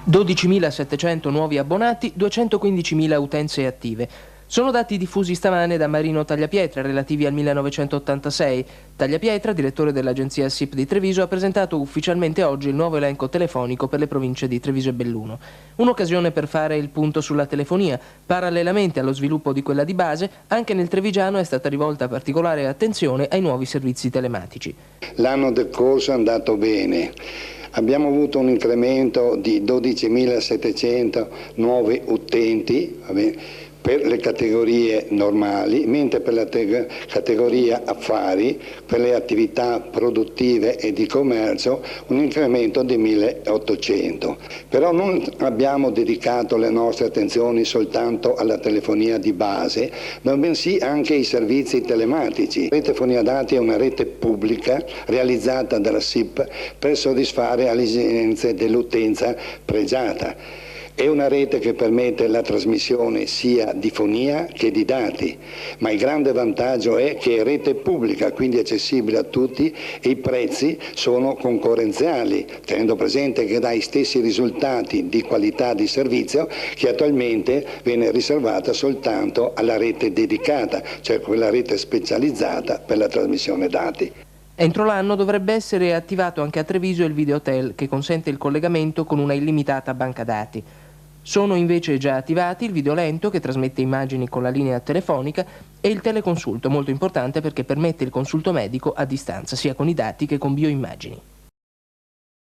12.700 nuovi abbonati, 215.000 utenze attive. Sono dati diffusi stamane da Marino Tagliapietra, relativi al 1986. Tagliapietra, direttore dell'agenzia SIP di Treviso, ha presentato ufficialmente oggi il nuovo elenco telefonico per le province di Treviso e Belluno. Un'occasione per fare il punto sulla telefonia. Parallelamente allo sviluppo di quella di base, anche nel trevigiano è stata rivolta particolare attenzione ai nuovi servizi telematici. L'anno decorso è andato bene. Abbiamo avuto un incremento di 12.700 nuovi utenti, per le categorie normali, mentre per la categoria affari, per le attività produttive e di commercio, un incremento di 1.800. Però non abbiamo dedicato le nostre attenzioni soltanto alla telefonia di base, ma bensì anche ai servizi telematici. La telefonia dati è una rete pubblica realizzata dalla SIP per soddisfare le esigenze dell'utenza pregiata. È una rete che permette la trasmissione sia di fonia che di dati, ma il grande vantaggio è che è rete pubblica, quindi accessibile a tutti, e i prezzi sono concorrenziali, tenendo presente che dà i stessi risultati di qualità di servizio che attualmente viene riservata soltanto alla rete dedicata, cioè quella rete specializzata per la trasmissione dati. Entro l'anno dovrebbe essere attivato anche a Treviso il Videotel, che consente il collegamento con una illimitata banca dati. Sono invece già attivati il Videolento, che trasmette immagini con la linea telefonica, e il teleconsulto, molto importante perché permette il consulto medico a distanza, sia con i dati che con bioimmagini.